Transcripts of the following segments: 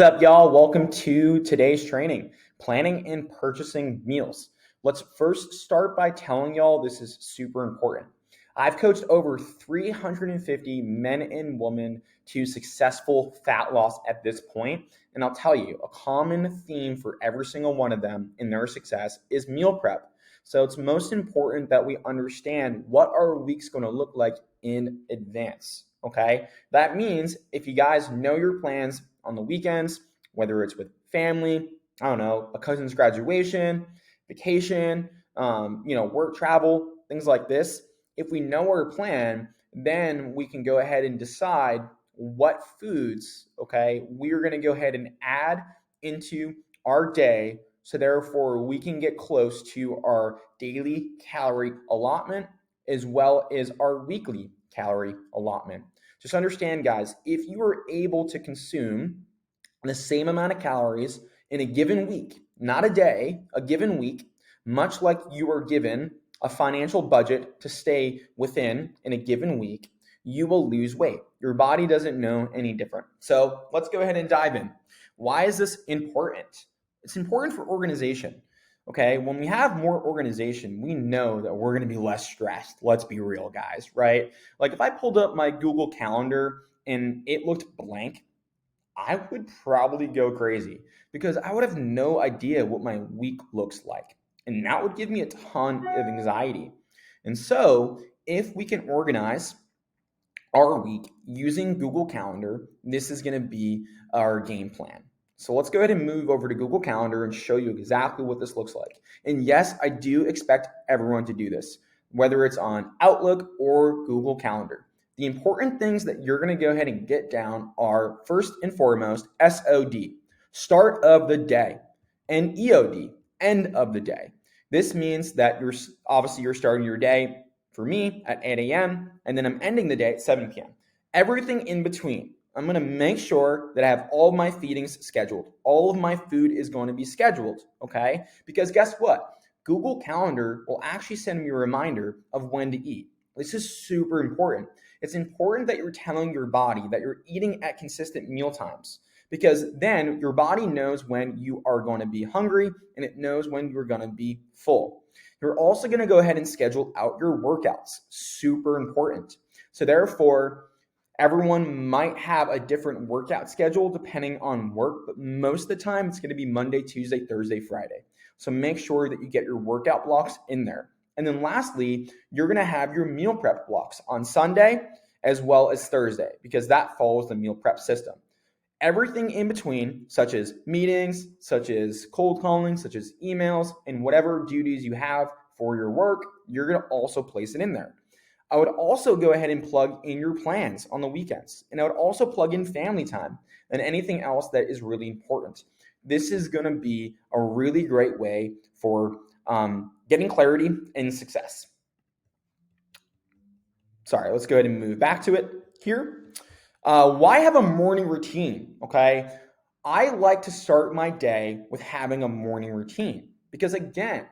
What's up, y'all? Welcome to today's training, planning and purchasing meals. Let's first start by telling y'all this is super important. I've coached over 350 men and women to successful fat loss at this point, and I'll tell you, a common theme for every single one of them in their success is meal prep. So it's most important that we understand what our week's going to look like in advance. Okay, that means if you guys know your plans on the weekends, whether it's with family, I don't know, a cousin's graduation, vacation, work travel, things like this. If we know our plan, then we can go ahead and decide what foods, okay, we're going to go ahead and add into our day. So therefore, we can get close to our daily calorie allotment as well as our weekly calorie allotment. Just understand, guys, if you are able to consume the same amount of calories in a given week, not a day, a given week, much like you are given a financial budget to stay within in a given week, you will lose weight. Your body doesn't know any different. So let's go ahead and dive in. Why is this important? It's important for organization. Okay, when we have more organization, we know that we're going to be less stressed. Let's be real, guys, right? Like if I pulled up my Google Calendar and it looked blank, I would probably go crazy because I would have no idea what my week looks like. And that would give me a ton of anxiety. And so, if we can organize our week using Google Calendar, this is going to be our game plan. So let's go ahead and move over to Google Calendar and show you exactly what this looks like. And yes, I do expect everyone to do this, whether it's on Outlook or Google Calendar. The important things that you're going to go ahead and get down are first and foremost SOD, start of the day, and EOD, end of the day. This means that you're starting your day, for me, at 8 a.m., and then I'm ending the day at 7 p.m. Everything in between, I'm going to make sure that I have all my feedings scheduled. All of my food is going to be scheduled, okay? Because guess what? Google Calendar will actually send me a reminder of when to eat. This is super important. It's important that you're telling your body that you're eating at consistent meal times, because then your body knows when you are going to be hungry and it knows when you're going to be full. You're also going to go ahead and schedule out your workouts. Super important. So therefore, everyone might have a different workout schedule depending on work, but most of the time it's going to be Monday, Tuesday, Thursday, Friday. So make sure that you get your workout blocks in there. And then lastly, you're going to have your meal prep blocks on Sunday as well as Thursday, because that follows the meal prep system. Everything in between, such as meetings, such as cold calling, such as emails, and whatever duties you have for your work, you're going to also place it in there. I would also go ahead and plug in your plans on the weekends. And I would also plug in family time and anything else that is really important. This is going to be a really great way for getting clarity and success. Sorry, let's go ahead and move back to it here. Why have a morning routine? Okay. I like to start my day with having a morning routine because, again,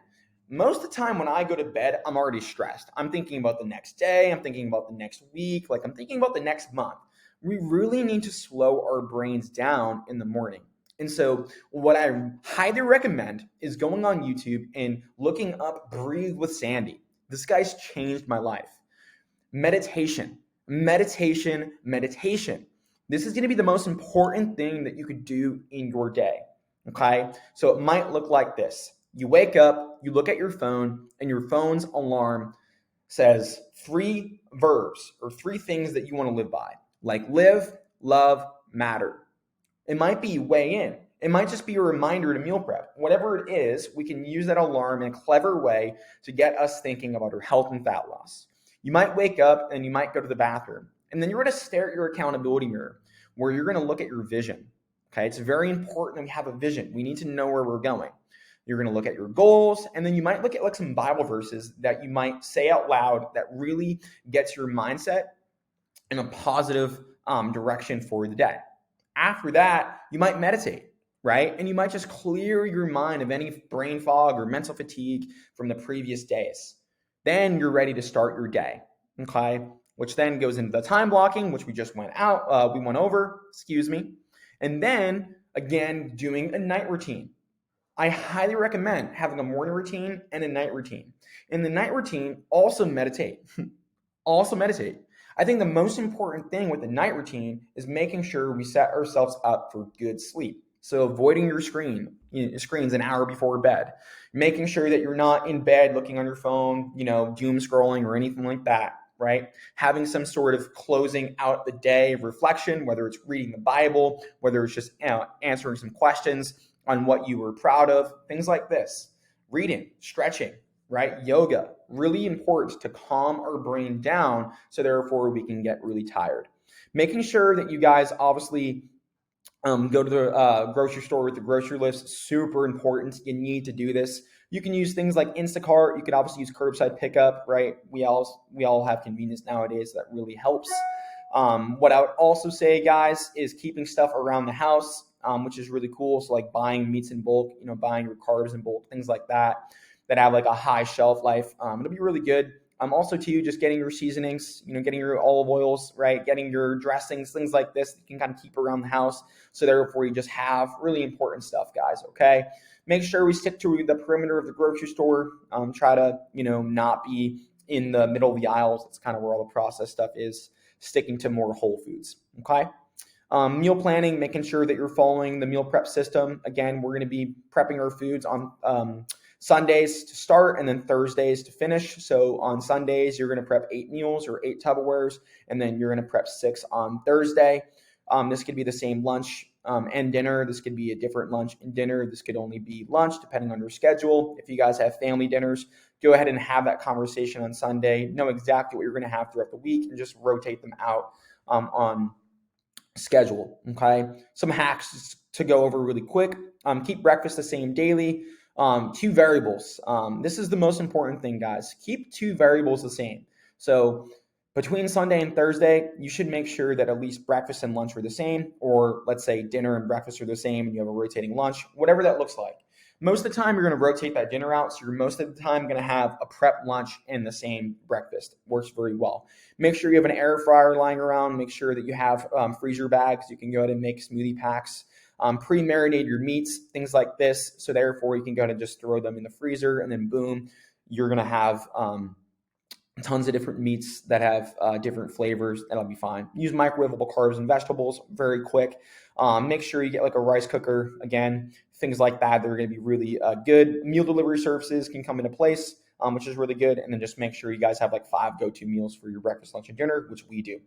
most of the time when I go to bed, I'm already stressed. I'm thinking about the next day. I'm thinking about the next week. Like I'm thinking about the next month. We really need to slow our brains down in the morning. And so what I highly recommend is going on YouTube and looking up Breathe with Sandy. This guy's changed my life. Meditation, meditation, meditation. This is going to be the most important thing that you could do in your day. Okay. So it might look like this. You wake up, you look at your phone, and your phone's alarm says 3 verbs or 3 things that you want to live by, like live, love, matter. It might be weigh in. It might just be a reminder to meal prep. Whatever it is, we can use that alarm in a clever way to get us thinking about our health and fat loss. You might wake up and you might go to the bathroom, and then you're going to stare at your accountability mirror where you're going to look at your vision. Okay, it's very important that we have a vision. We need to know where we're going. You're going to look at your goals, and then you might look at like some Bible verses that you might say out loud that really gets your mindset in a positive direction for the day. After that, you might meditate, right? And you might just clear your mind of any brain fog or mental fatigue from the previous days. Then you're ready to start your day, okay? Which then goes into the time blocking, which we just went over, and then again, doing a night routine. I highly recommend having a morning routine and a night routine. In the night routine, also meditate. Also meditate. I think the most important thing with the night routine is making sure we set ourselves up for good sleep. So avoiding your screens an hour before bed, making sure that you're not in bed looking on your phone, doom scrolling or anything like that, right? Having some sort of closing out the day reflection, whether it's reading the Bible, whether it's just answering some questions on what you were proud of, things like this. Reading, stretching, right? Yoga, really important to calm our brain down so therefore we can get really tired. Making sure that you guys obviously go to the grocery store with the grocery list, super important. You need to do this. You can use things like Instacart. You could obviously use curbside pickup, right? We all have convenience nowadays that really helps. What I would also say, guys, is keeping stuff around the house, which is really cool. So like buying meats in bulk, buying your carbs in bulk, things like that have like a high shelf life. It'll be really good. Also too, just getting your seasonings, getting your olive oils, right? Getting your dressings, things like this that you can kind of keep around the house. So therefore you just have really important stuff, guys, okay? Make sure we stick to the perimeter of the grocery store. Try to, not be in the middle of the aisles. That's kind of where all the processed stuff is. Sticking to more whole foods, okay? Meal planning, making sure that you're following the meal prep system. Again, we're going to be prepping our foods on Sundays to start and then Thursdays to finish. So on Sundays, you're going to prep 8 meals or 8 Tupperwares, and then you're going to prep 6 on Thursday. This could be the same lunch and dinner. This could be a different lunch and dinner. This could only be lunch depending on your schedule. If you guys have family dinners, go ahead and have that conversation on Sunday. Know exactly what you're going to have throughout the week and just rotate them out on schedule. Okay. Some hacks to go over really quick. Keep breakfast the same daily. 2 variables. This is the most important thing, guys. Keep 2 variables the same. So between Sunday and Thursday, you should make sure that at least breakfast and lunch are the same, or let's say dinner and breakfast are the same and you have a rotating lunch, whatever that looks like. Most of the time, you're going to rotate that dinner out, so you're most of the time going to have a prep lunch and the same breakfast. Works very well. Make sure you have an air fryer lying around. Make sure that you have freezer bags. You can go ahead and make smoothie packs. Pre-marinate your meats, things like this. So therefore, you can go ahead and just throw them in the freezer, and then boom, you're going to have tons of different meats that have different flavors. That'll be fine. Use microwavable carbs and vegetables, very quick. Make sure you get like a rice cooker, again, things like that. They're going to be really good. Meal delivery services can come into place, which is really good. And then just make sure you guys have like 5 go-to meals for your breakfast, lunch, and dinner, which we do.